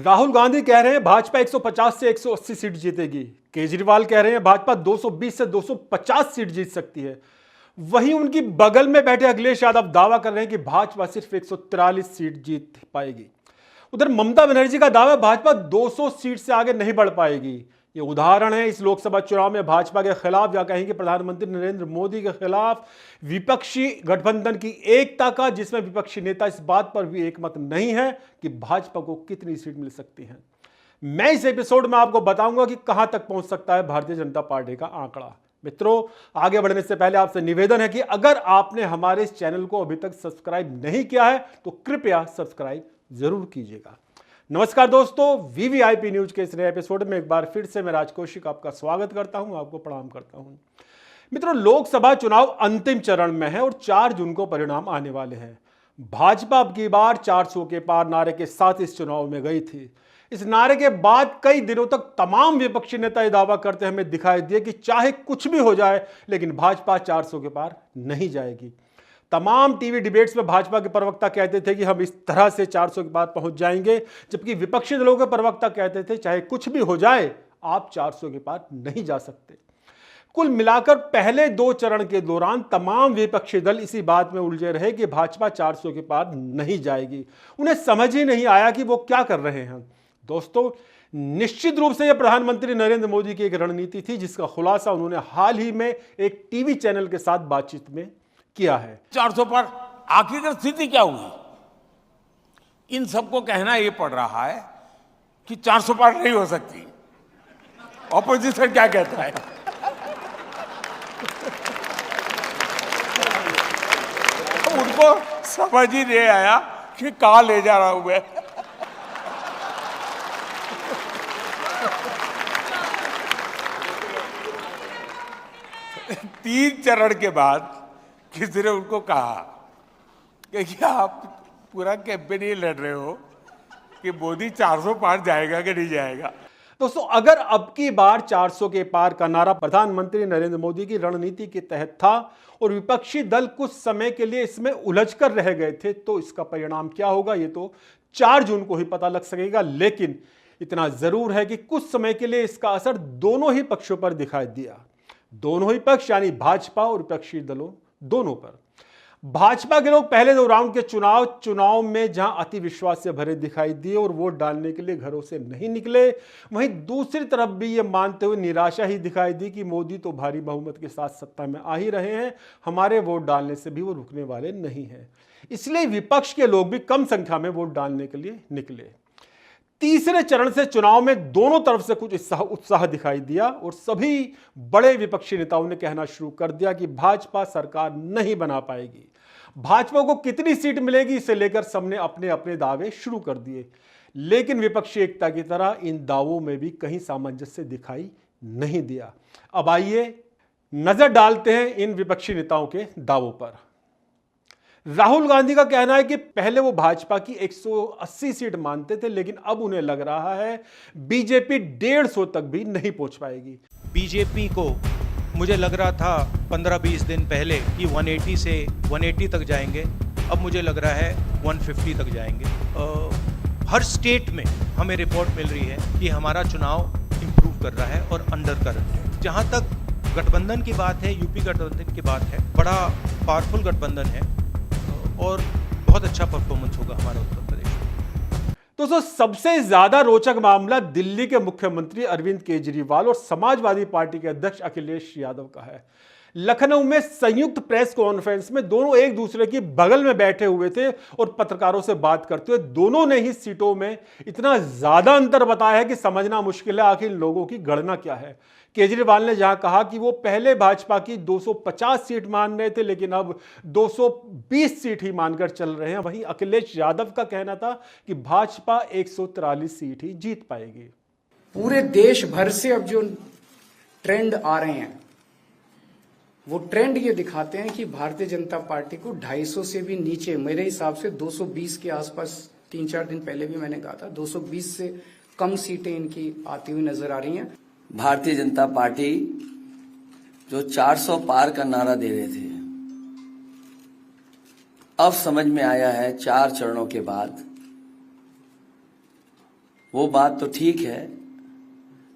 राहुल गांधी कह रहे हैं भाजपा 150 से 180 सीट जीतेगी। केजरीवाल कह रहे हैं भाजपा 220 से 250 सीट जीत सकती है। वहीं उनकी बगल में बैठे अखिलेश यादव दावा कर रहे हैं कि भाजपा सिर्फ 143 सीट जीत पाएगी। उधर ममता बनर्जी का दावा है भाजपा 200 सीट से आगे नहीं बढ़ पाएगी। ये उदाहरण है इस लोकसभा चुनाव में भाजपा के खिलाफ या कहेंगे प्रधानमंत्री नरेंद्र मोदी के खिलाफ विपक्षी गठबंधन की एकता का, जिसमें विपक्षी नेता इस बात पर भी एकमत नहीं है कि भाजपा को कितनी सीट मिल सकती है। मैं इस एपिसोड में आपको बताऊंगा कि कहां तक पहुंच सकता है भारतीय जनता पार्टी का आंकड़ा। मित्रों, आगे बढ़ने से पहले आपसे निवेदन है कि अगर आपने हमारे इस चैनल को अभी तक सब्सक्राइब नहीं किया है तो कृपया सब्सक्राइब जरूर कीजिएगा। नमस्कार दोस्तों, वीवीआईपी न्यूज के इस नए एपिसोड में एक बार फिर से मैं राज कौशिक आपका स्वागत करता हूं, आपको प्रणाम करता हूं। मित्रों, लोकसभा चुनाव अंतिम चरण में है और 4 जून को परिणाम आने वाले हैं। भाजपा अब की बार 400 के पार नारे के साथ इस चुनाव में गई थी। इस नारे के बाद कई दिनों तक तमाम विपक्षी नेता यह दावा करते हमें दिखाई दिए कि चाहे कुछ भी हो जाए लेकिन भाजपा 400 के पार नहीं जाएगी। तमाम टीवी डिबेट्स में भाजपा के प्रवक्ता कहते थे कि हम इस तरह से 400 के पार पहुंच जाएंगे, जबकि विपक्षी दलों के प्रवक्ता कहते थे चाहे कुछ भी हो जाए आप 400 के पार नहीं जा सकते। कुल मिलाकर पहले 2 चरण के दौरान तमाम विपक्षी दल इसी बात में उलझे रहे कि भाजपा 400 के पार नहीं जाएगी। उन्हें समझ ही नहीं आया कि वो क्या कर रहे हैं। दोस्तों, निश्चित रूप से यह प्रधानमंत्री नरेंद्र मोदी की एक रणनीति थी जिसका खुलासा उन्होंने हाल ही में एक टीवी चैनल के साथ बातचीत में किया है। 400 पर आखिरकार स्थिति क्या हुई? इन सबको कहना यह पड़ रहा है कि 400 पार नहीं हो सकती। ऑपोजिशन क्या कहता है? उनको समझ ही नहीं आया कि कहां ले जा रहा हूं मैं। तीन चरण के बाद किसी ने उनको कहा कि आप पूरा कैंपेन ये लड़ रहे हो कि मोदी 400 पार जाएगा कि नहीं जाएगा। दोस्तों, अगर अब की बार 400 के पार का नारा प्रधानमंत्री नरेंद्र मोदी की रणनीति के तहत था और विपक्षी दल कुछ समय के लिए इसमें उलझकर रह गए थे तो इसका परिणाम क्या होगा ये तो 4 जून को ही पता लग सकेगा। लेकिन इतना जरूर है कि कुछ समय के लिए इसका असर दोनों ही पक्षों पर दिखाई दिया। दोनों ही पक्ष यानी भाजपा और विपक्षी दलों दोनों पर। भाजपा के लोग पहले 2 राउंड के चुनाव में जहां अति विश्वास से भरे दिखाई दिए और वोट डालने के लिए घरों से नहीं निकले, वहीं दूसरी तरफ भी ये मानते हुए निराशा ही दिखाई दी कि मोदी तो भारी बहुमत के साथ सत्ता में आ ही रहे हैं, हमारे वोट डालने से भी वो रुकने वाले नहीं हैं। इसलिए विपक्ष के लोग भी कम संख्या में वोट डालने के लिए निकले। तीसरे चरण से चुनाव में दोनों तरफ से कुछ उत्साह दिखाई दिया और सभी बड़े विपक्षी नेताओं ने कहना शुरू कर दिया कि भाजपा सरकार नहीं बना पाएगी। भाजपा को कितनी सीट मिलेगी इसे लेकर सबने अपने अपने दावे शुरू कर दिए। लेकिन विपक्षी एकता की तरह इन दावों में भी कहीं सामंजस्य दिखाई नहीं दिया। अब आइए नजर डालते हैं इन विपक्षी नेताओं के दावों पर। राहुल गांधी का कहना है कि पहले वो भाजपा की 180 सीट मानते थे, लेकिन अब उन्हें लग रहा है बीजेपी 150 तक भी नहीं पहुंच पाएगी। बीजेपी को मुझे लग रहा था 15-20 दिन पहले कि 180 से 180 तक जाएंगे, अब मुझे लग रहा है 150 तक जाएंगे। हर स्टेट में हमें रिपोर्ट मिल रही है कि हमारा चुनाव इम्प्रूव कर रहा है और अंडर करंट है। जहाँ तक गठबंधन की बात है, यूपी गठबंधन की बात है, बड़ा पावरफुल गठबंधन है और बहुत अच्छा परफॉर्मेंस होगा हमारा उत्तर प्रदेश में। दोस्तों, सबसे ज्यादा रोचक मामला दिल्ली के मुख्यमंत्री अरविंद केजरीवाल और समाजवादी पार्टी के अध्यक्ष अखिलेश यादव का है। लखनऊ में संयुक्त प्रेस कॉन्फ्रेंस में दोनों एक दूसरे की बगल में बैठे हुए थे और पत्रकारों से बात करते हुए दोनों ने ही सीटों में इतना ज्यादा अंतर बताया है कि समझना मुश्किल है आखिर लोगों की गणना क्या है। केजरीवाल ने जहां कहा कि वो पहले भाजपा की 250 सीट मान रहे थे लेकिन अब 220 सीट ही मानकर चल रहे हैं, वहीं अखिलेश यादव का कहना था कि भाजपा 143 सीट ही जीत पाएगी। पूरे देश भर से अब जो ट्रेंड आ रहे हैं वो ट्रेंड ये दिखाते हैं कि भारतीय जनता पार्टी को 250 से भी नीचे, मेरे हिसाब से 220 के आसपास, 3-4 दिन पहले भी मैंने कहा था 220 से कम सीटें इनकी आती हुई नजर आ रही हैं। भारतीय जनता पार्टी जो 400 पार का नारा दे रहे थे, अब समझ में आया है 4 चरणों के बाद वो बात तो ठीक है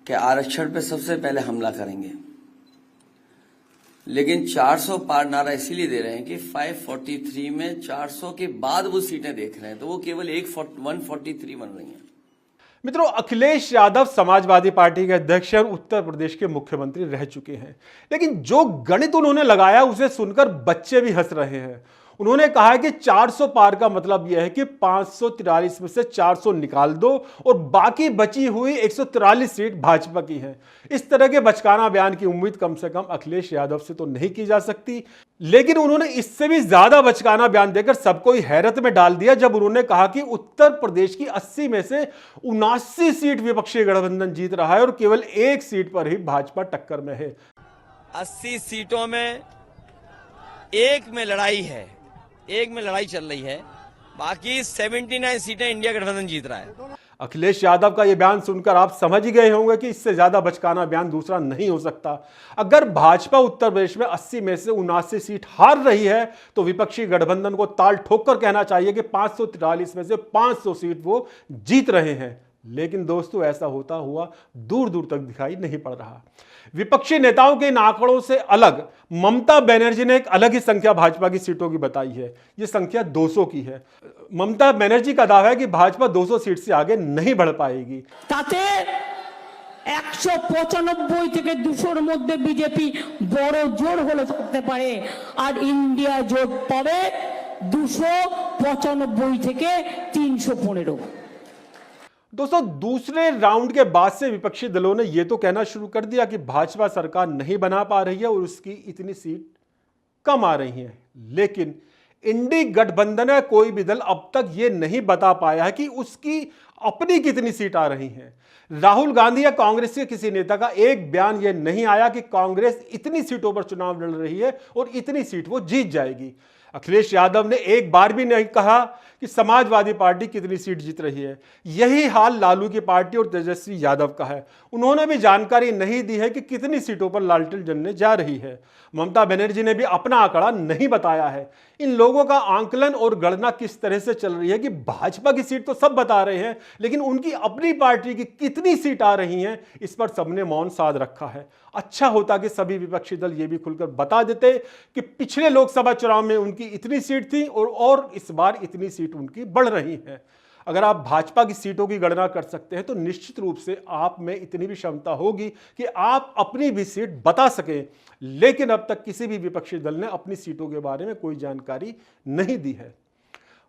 कि आरक्षण पे सबसे पहले हमला करेंगे, लेकिन 400 पार नारा इसीलिए दे रहे हैं कि 543 में 400 के बाद वो सीटें देख रहे हैं, तो वो केवल 143 बन रही हैं। मित्रों, अखिलेश यादव समाजवादी पार्टी के अध्यक्ष और उत्तर प्रदेश के मुख्यमंत्री रह चुके हैं, लेकिन जो गणित उन्होंने लगाया उसे सुनकर बच्चे भी हंस रहे हैं। उन्होंने कहा है कि 400 पार का मतलब यह है कि 543 में से 400 निकाल दो और बाकी बची हुई 143 सीट भाजपा की है। इस तरह के बचकाना बयान की उम्मीद कम से कम अखिलेश यादव से तो नहीं की जा सकती, लेकिन उन्होंने इससे भी ज्यादा बचकाना बयान देकर सबको हैरत में डाल दिया जब उन्होंने कहा कि उत्तर प्रदेश की 80 में से 79 सीट विपक्षी गठबंधन जीत रहा है और केवल एक सीट पर ही भाजपा टक्कर में है। 80 सीटों में एक में लड़ाई है, एक में लड़ाई चल रही है, बाकी 79 सीटें इंडिया गठबंधन जीत रहा है। अखिलेश यादव का यह बयान सुनकर आप समझ ही गए होंगे कि इससे ज्यादा बचकाना बयान दूसरा नहीं हो सकता। अगर भाजपा उत्तर प्रदेश में 80 में से 79 सीट हार रही है तो विपक्षी गठबंधन को ताल ठोक कर कहना चाहिए कि 543 में से 500 सीट वो जीत रहे हैं। लेकिन दोस्तों, ऐसा होता हुआ दूर दूर तक दिखाई नहीं पड़ रहा। विपक्षी नेताओं के इन आंकड़ों से अलग ममता बनर्जी ने एक अलग ही संख्या भाजपा की सीटों की बताई है। यह संख्या 200 की है। ममता बनर्जी का दावा है कि भाजपा 200 सीट से आगे नहीं बढ़ पाएगी। ताते 195 থেকে 200 এর মধ্যে বিজেপি বড় জোর হলে থাকতে পারে, আর ইন্ডিয়া জোট পাবে 295 থেকে 315। दोस्तों, दूसरे राउंड के बाद से विपक्षी दलों ने यह तो कहना शुरू कर दिया कि भाजपा सरकार नहीं बना पा रही है और उसकी इतनी सीट कम आ रही है, लेकिन इंडी गठबंधन का कोई भी दल अब तक यह नहीं बता पाया है कि उसकी अपनी कितनी सीट आ रही है। राहुल गांधी या कांग्रेस के किसी नेता का एक बयान यह नहीं आया कि कांग्रेस इतनी सीटों पर चुनाव लड़ रही है और इतनी सीट वो जीत जाएगी। अखिलेश यादव ने एक बार भी नहीं कहा कि समाजवादी पार्टी कितनी सीट जीत रही है। यही हाल लालू की पार्टी और तेजस्वी यादव का है। उन्होंने भी जानकारी नहीं दी है कि कितनी सीटों पर लालटेन जलने जा रही है। ममता बनर्जी ने भी अपना आंकड़ा नहीं बताया है। इन लोगों का आंकलन और गणना किस तरह से चल रही है कि भाजपा की सीट तो सब बता रहे हैं, लेकिन उनकी अपनी पार्टी की कितनी सीट आ रही हैं इस पर सबने मौन साध रखा है। अच्छा होता कि सभी विपक्षी दल ये भी खुलकर बता देते कि पिछले लोकसभा चुनाव में उनकी इतनी सीट थी और इस बार इतनी सीट उनकी बढ़ रही है। अगर आप भाजपा की सीटों की गणना कर सकते हैं तो निश्चित रूप से आप में इतनी भी क्षमता होगी कि आप अपनी भी सीट बता सकें, लेकिन अब तक किसी भी विपक्षी दल ने अपनी सीटों के बारे में कोई जानकारी नहीं दी है।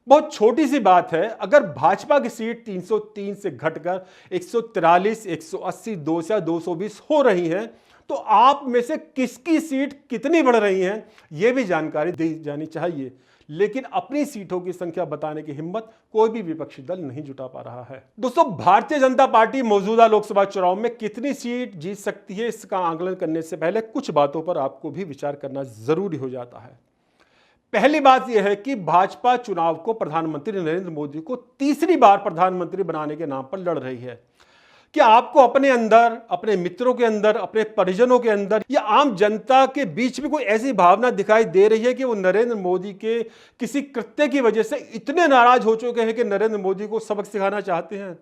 बहुत छोटी सी बात है, अगर भाजपा की सीट 303 से घटकर 143, 180, 200 या 220 हो रही है तो आप में से किसकी सीट कितनी बढ़ रही है यह भी जानकारी दी जानी चाहिए, लेकिन अपनी सीटों की संख्या बताने की हिम्मत कोई भी विपक्षी दल नहीं जुटा पा रहा है। दोस्तों, भारतीय जनता पार्टी मौजूदा लोकसभा चुनाव में कितनी सीट जीत सकती है इसका आकलन करने से पहले कुछ बातों पर आपको भी विचार करना जरूरी हो जाता है। पहली बात यह है कि भाजपा चुनाव को प्रधानमंत्री नरेंद्र मोदी को तीसरी बार प्रधानमंत्री बनाने के नाम पर लड़ रही है। क्या आपको अपने अंदर, अपने मित्रों के अंदर, अपने परिजनों के अंदर या आम जनता के बीच में कोई ऐसी भावना दिखाई दे रही है कि वो नरेंद्र मोदी के किसी कृत्य की वजह से इतने नाराज हो चुके हैं कि नरेंद्र मोदी को सबक सिखाना चाहते हैं?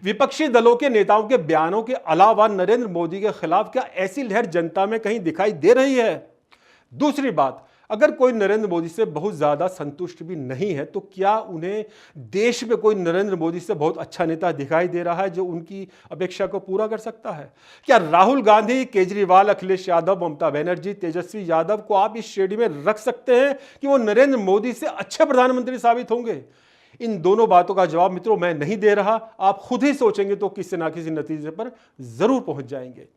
विपक्षी दलों के नेताओं के बयानों के अलावा नरेंद्र मोदी के खिलाफ क्या ऐसी लहर जनता में कहीं दिखाई दे रही है? दूसरी बात, अगर कोई नरेंद्र मोदी से बहुत ज्यादा संतुष्ट भी नहीं है तो क्या उन्हें देश में कोई नरेंद्र मोदी से बहुत अच्छा नेता दिखाई दे रहा है जो उनकी अपेक्षा को पूरा कर सकता है? क्या राहुल गांधी, केजरीवाल, अखिलेश यादव, ममता बनर्जी, तेजस्वी यादव को आप इस श्रेणी में रख सकते हैं कि वो नरेंद्र मोदी से अच्छे प्रधानमंत्री साबित होंगे? इन दोनों बातों का जवाब मित्रों मैं नहीं दे रहा, आप खुद ही सोचेंगे तो किसी ना किसी नतीजे पर जरूर पहुंच जाएंगे।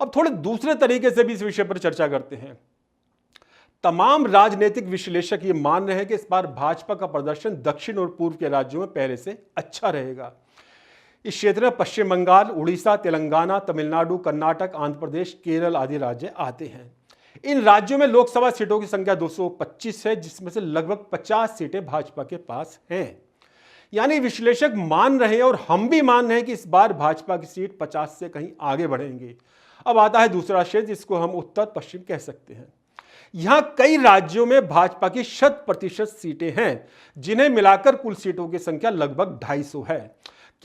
अब थोड़े दूसरे तरीके से भी इस विषय पर चर्चा करते हैं। तमाम राजनीतिक विश्लेषक ये मान रहे हैं कि इस बार भाजपा का प्रदर्शन दक्षिण और पूर्व के राज्यों में पहले से अच्छा रहेगा। इस क्षेत्र में पश्चिम बंगाल, उड़ीसा, तेलंगाना, तमिलनाडु, कर्नाटक, आंध्र प्रदेश, केरल आदि राज्य आते हैं। इन राज्यों में लोकसभा सीटों की संख्या 225 है, जिसमें से लगभग 50 सीटें भाजपा के पास हैं। यानी विश्लेषक मान रहे हैं और हम भी मान रहे हैं कि इस बार भाजपा की सीट 50 से कहीं आगे बढ़ेंगे। अब आता है दूसरा क्षेत्र जिसको हम उत्तर पश्चिम कह सकते हैं। यहां कई राज्यों में भाजपा की 100% सीटें हैं, जिन्हें मिलाकर कुल सीटों की संख्या लगभग 250 है।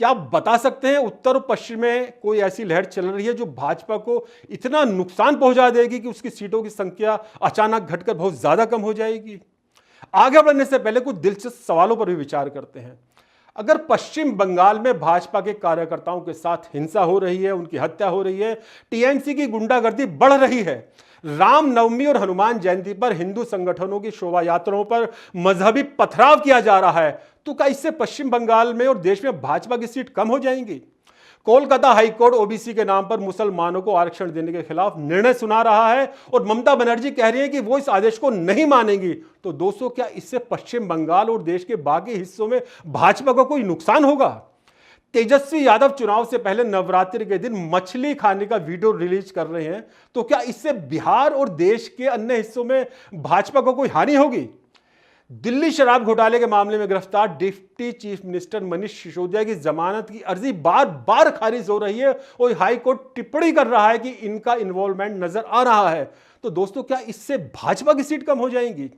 क्या आप बता सकते हैं उत्तर और पश्चिम में कोई ऐसी लहर चल रही है जो भाजपा को इतना नुकसान पहुंचा देगी कि उसकी सीटों की संख्या अचानक घटकर बहुत ज्यादा कम हो जाएगी? आगे बढ़ने से पहले कुछ दिलचस्प सवालों पर भी विचार करते हैं। अगर पश्चिम बंगाल में भाजपा के कार्यकर्ताओं के साथ हिंसा हो रही है, उनकी हत्या हो रही है, टीएमसी की गुंडागर्दी बढ़ रही है, रामनवमी और हनुमान जयंती पर हिंदू संगठनों की शोभा यात्राओं पर मजहबी पथराव किया जा रहा है, तो क्या इससे पश्चिम बंगाल में और देश में भाजपा की सीट कम हो जाएंगी? कोलकाता हाईकोर्ट ओबीसी के नाम पर मुसलमानों को आरक्षण देने के खिलाफ निर्णय सुना रहा है और ममता बनर्जी कह रही है कि वो इस आदेश को नहीं मानेंगी। तो दोस्तों, क्या इससे पश्चिम बंगाल और देश के बाकी हिस्सों में भाजपा को कोई नुकसान होगा? तेजस्वी यादव चुनाव से पहले नवरात्रि के दिन मछली खाने का वीडियो रिलीज कर रहे हैं, तो क्या इससे बिहार और देश के अन्य हिस्सों में भाजपा को कोई हानि होगी? दिल्ली शराब घोटाले के मामले में गिरफ्तार deputy chief minister Manish Sisodia की जमानत की अर्जी बार बार खारिज हो रही है और हाईकोर्ट टिप्पणी कर रहा है कि इनका इन्वॉल्वमेंट नजर आ रहा है। तो दोस्तों, क्या इससे भाजपा की सीट कम हो जाएंगी?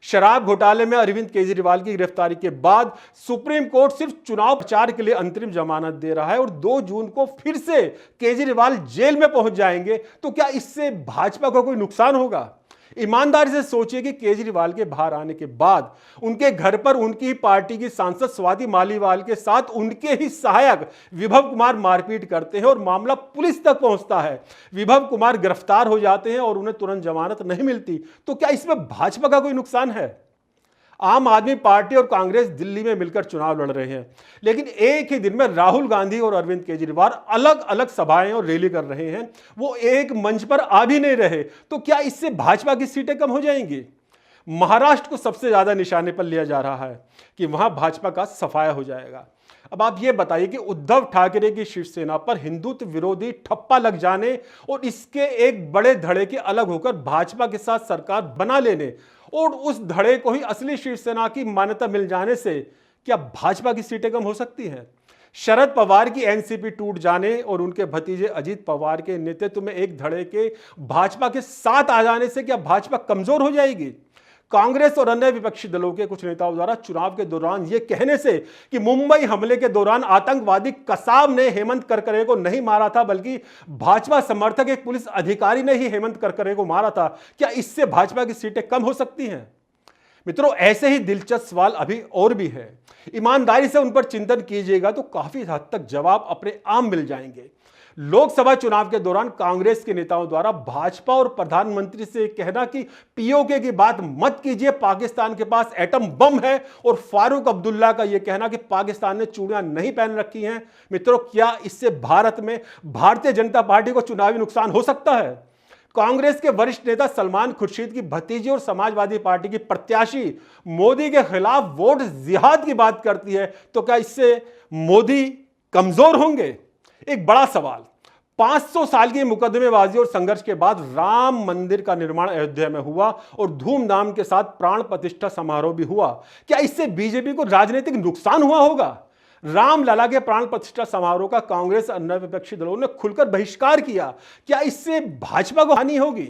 शराब घोटाले में अरविंद केजरीवाल की गिरफ्तारी के बाद सुप्रीम कोर्ट सिर्फ चुनाव प्रचार के लिए अंतरिम जमानत दे रहा है और 2 जून को फिर से केजरीवाल जेल में पहुंच जाएंगे। तो क्या इससे भाजपा को कोई नुकसान होगा? ईमानदारी से सोचिए कि केजरीवाल के बाहर आने के बाद उनके घर पर उनकी ही पार्टी की सांसद स्वाति मालीवाल के साथ उनके ही सहायक विभव कुमार मारपीट करते हैं और मामला पुलिस तक पहुंचता है। विभव कुमार गिरफ्तार हो जाते हैं और उन्हें तुरंत जमानत नहीं मिलती। तो क्या इसमें भाजपा का कोई नुकसान है? आम आदमी पार्टी और कांग्रेस दिल्ली में मिलकर चुनाव लड़ रहे हैं, लेकिन एक ही दिन में राहुल गांधी और अरविंद केजरीवाल अलग अलग सभाएं और रैली कर रहे हैं। वो एक मंच पर आ भी नहीं रहे। तो क्या इससे भाजपा की सीटें कम हो जाएंगी? महाराष्ट्र को सबसे ज्यादा निशाने पर लिया जा रहा है कि वहां भाजपा का सफाया हो जाएगा। अब आप ये बताइए कि उद्धव ठाकरे की शिवसेना पर हिंदुत्व विरोधी ठप्पा लग जाने और इसके एक बड़े धड़े के अलग होकर भाजपा के साथ सरकार बना लेने और उस धड़े को ही असली शिवसेना की मान्यता मिल जाने से क्या भाजपा की सीटें कम हो सकती हैं? शरद पवार की एनसीपी टूट जाने और उनके भतीजे अजीत पवार के नेतृत्व में एक धड़े के भाजपा के साथ आ जाने से क्या भाजपा कमजोर हो जाएगी? कांग्रेस और अन्य विपक्षी दलों के कुछ नेताओं द्वारा चुनाव के दौरान यह कहने से कि मुंबई हमले के दौरान आतंकवादी कसाब ने हेमंत करकरे को नहीं मारा था बल्कि भाजपा समर्थक एक पुलिस अधिकारी ने ही हेमंत करकरे को मारा था, क्या इससे भाजपा की सीटें कम हो सकती हैं? मित्रों, ऐसे ही दिलचस्प सवाल अभी और भी है। ईमानदारी से उन पर चिंतन कीजिएगा तो काफी हद तक जवाब अपने आप मिल जाएंगे। लोकसभा चुनाव के दौरान कांग्रेस के नेताओं द्वारा भाजपा और प्रधानमंत्री से कहना कि पीओके की बात मत कीजिए, पाकिस्तान के पास एटम बम है, और फारूक अब्दुल्ला का यह कहना कि पाकिस्तान ने चूड़ियां नहीं पहन रखी हैं, मित्रों, क्या इससे भारत में भारतीय जनता पार्टी को चुनावी नुकसान हो सकता है? कांग्रेस के वरिष्ठ नेता सलमान खुर्शीद की भतीजी और समाजवादी पार्टी की प्रत्याशी मोदी के खिलाफ वोट जिहाद की बात करती है, तो क्या इससे मोदी कमजोर होंगे? एक बड़ा सवाल। 500 साल की मुकदमेबाजी और संघर्ष के बाद राम मंदिर का निर्माण अयोध्या में हुआ और धूमधाम के साथ प्राण प्रतिष्ठा समारोह भी हुआ। क्या इससे बीजेपी को राजनीतिक नुकसान हुआ होगा? रामलला के प्राण प्रतिष्ठा समारोह का कांग्रेस अन्य विपक्षी दलों ने खुलकर बहिष्कार किया। क्या इससे भाजपा को हानि होगी?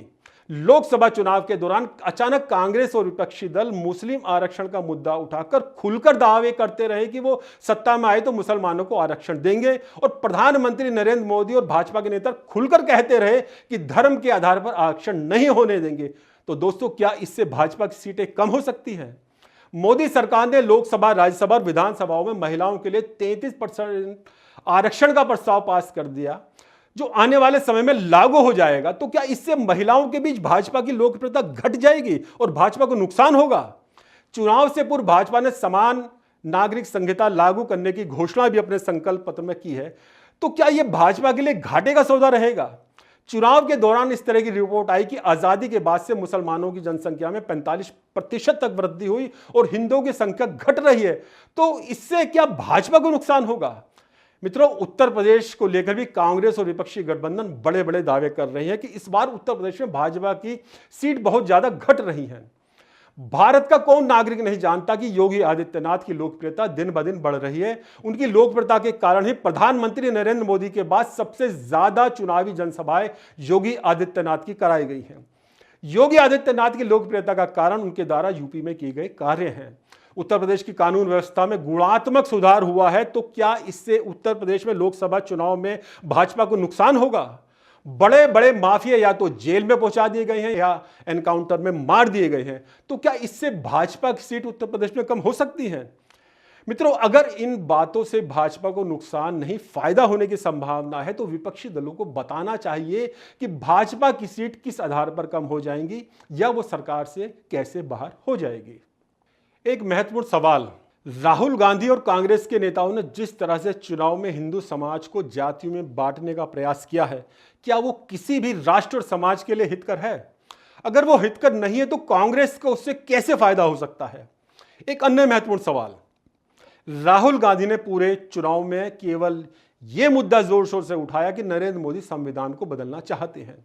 लोकसभा चुनाव के दौरान अचानक कांग्रेस और विपक्षी दल मुस्लिम आरक्षण का मुद्दा उठाकर खुलकर दावे करते रहे कि वो सत्ता में आए तो मुसलमानों को आरक्षण देंगे, और प्रधानमंत्री नरेंद्र मोदी और भाजपा के नेता खुलकर कहते रहे कि धर्म के आधार पर आरक्षण नहीं होने देंगे। तो दोस्तों, क्या इससे भाजपा की सीटें कम हो सकती हैं? मोदी सरकार ने लोकसभा, राज्यसभा और विधानसभाओं में महिलाओं के लिए 33% आरक्षण का प्रस्ताव पास कर दिया, जो आने वाले समय में लागू हो जाएगा। तो क्या इससे महिलाओं के बीच भाजपा की लोकप्रियता घट जाएगी और भाजपा को नुकसान होगा? चुनाव से पूर्व भाजपा ने समान नागरिक संहिता लागू करने की घोषणा भी अपने संकल्प पत्र में की है। तो क्या यह भाजपा के लिए घाटे का सौदा रहेगा? चुनाव के दौरान इस तरह की रिपोर्ट आई कि आजादी के बाद से मुसलमानों की जनसंख्या में 45% तक वृद्धि हुई और हिंदुओं की संख्या घट रही है। तो इससे क्या भाजपा को नुकसान होगा? मित्रों, उत्तर प्रदेश को लेकर भी कांग्रेस और विपक्षी गठबंधन बड़े बड़े दावे कर रहे हैं कि इस बार उत्तर प्रदेश में भाजपा की सीट बहुत ज्यादा घट रही है। भारत का कौन नागरिक नहीं जानता कि योगी आदित्यनाथ की लोकप्रियता दिन ब दिन बढ़ रही है। उनकी लोकप्रियता के कारण ही प्रधानमंत्री नरेंद्र मोदी के बाद सबसे ज्यादा चुनावी जनसभाएं योगी आदित्यनाथ की कराई गई हैं। योगी आदित्यनाथ की लोकप्रियता का कारण उनके द्वारा यूपी में किए गए कार्य हैं। उत्तर प्रदेश की कानून व्यवस्था में गुणात्मक सुधार हुआ है, तो क्या इससे उत्तर प्रदेश में लोकसभा चुनाव में भाजपा को नुकसान होगा? बड़े बड़े माफिया या तो जेल में पहुंचा दिए गए हैं या एनकाउंटर में मार दिए गए हैं, तो क्या इससे भाजपा की सीट उत्तर प्रदेश में कम हो सकती है? मित्रों, अगर इन बातों से भाजपा को नुकसान नहीं फायदा होने की संभावना है, तो विपक्षी दलों को बताना चाहिए कि भाजपा की सीट किस आधार पर कम हो जाएंगी या वो सरकार से कैसे बाहर हो जाएगी। एक महत्वपूर्ण सवाल, राहुल गांधी और कांग्रेस के नेताओं ने जिस तरह से चुनाव में हिंदू समाज को जातियों में बांटने का प्रयास किया है, क्या वो किसी भी राष्ट्र और समाज के लिए हितकर है? अगर वो हितकर नहीं है, तो कांग्रेस को उससे कैसे फायदा हो सकता है? एक अन्य महत्वपूर्ण सवाल, राहुल गांधी ने पूरे चुनाव में केवल यह मुद्दा जोर शोर से उठाया कि नरेंद्र मोदी संविधान को बदलना चाहते हैं।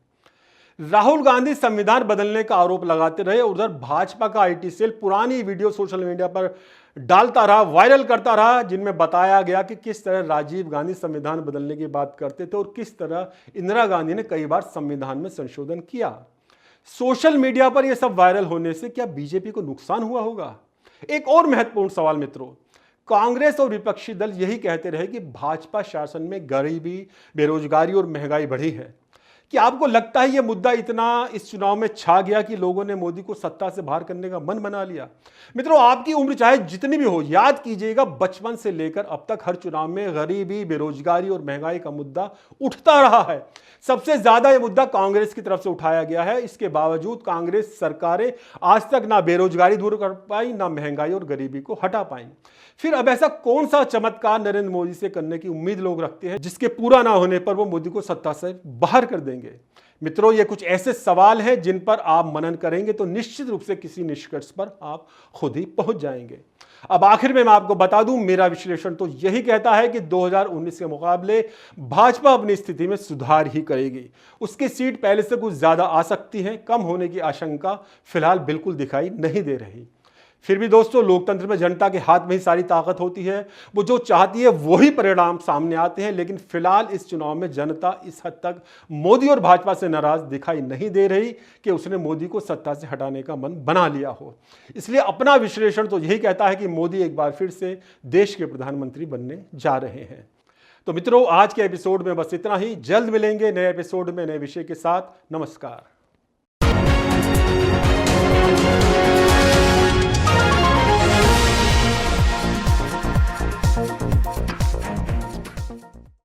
राहुल गांधी संविधान बदलने का आरोप लगाते रहे, उधर भाजपा का आईटी सेल पुरानी वीडियो सोशल मीडिया पर डालता रहा, वायरल करता रहा, जिनमें बताया गया कि किस तरह राजीव गांधी संविधान बदलने की बात करते थे और किस तरह इंदिरा गांधी ने कई बार संविधान में संशोधन किया। सोशल मीडिया पर यह सब वायरल होने से क्या बीजेपी को नुकसान हुआ होगा? एक और महत्वपूर्ण सवाल मित्रों, कांग्रेस और विपक्षी दल यही कहते रहे कि भाजपा शासन में गरीबी, बेरोजगारी और महंगाई बढ़ी है। क्या आपको लगता है यह मुद्दा इतना इस चुनाव में छा गया कि लोगों ने मोदी को सत्ता से बाहर करने का मन बना लिया? मित्रों, आपकी उम्र चाहे जितनी भी हो, याद कीजिएगा बचपन से लेकर अब तक हर चुनाव में गरीबी, बेरोजगारी और महंगाई का मुद्दा उठता रहा है। सबसे ज्यादा यह मुद्दा कांग्रेस की तरफ से उठाया गया है। इसके बावजूद कांग्रेस सरकारें आज तक ना बेरोजगारी दूर कर पाई, ना महंगाई और गरीबी को हटा पाई। फिर अब ऐसा कौन सा चमत्कार नरेंद्र मोदी से करने की उम्मीद लोग रखते हैं, जिसके पूरा ना होने पर वो मोदी को सत्ता से बाहर कर देंगे? मित्रों, ये कुछ ऐसे सवाल हैं जिन पर आप मनन करेंगे तो निश्चित रूप से किसी निष्कर्ष पर आप खुद ही पहुंच जाएंगे। अब आखिर में मैं आपको बता दूं, मेरा विश्लेषण तो यही कहता है कि 2019 के मुकाबले भाजपा अपनी स्थिति में सुधार ही करेगी। उसकी सीट पहले से कुछ ज्यादा आ सकती है, कम होने की आशंका फिलहाल बिल्कुल दिखाई नहीं दे रही। फिर भी दोस्तों, लोकतंत्र में जनता के हाथ में ही सारी ताकत होती है। वो जो चाहती है वही परिणाम सामने आते हैं। लेकिन फिलहाल इस चुनाव में जनता इस हद तक मोदी और भाजपा से नाराज दिखाई नहीं दे रही कि उसने मोदी को सत्ता से हटाने का मन बना लिया हो। इसलिए अपना विश्लेषण तो यही कहता है कि मोदी एक बार फिर से देश के प्रधानमंत्री बनने जा रहे हैं। तो मित्रों, आज के एपिसोड में बस इतना ही। जल्द मिलेंगे नए एपिसोड में नए विषय के साथ। नमस्कार।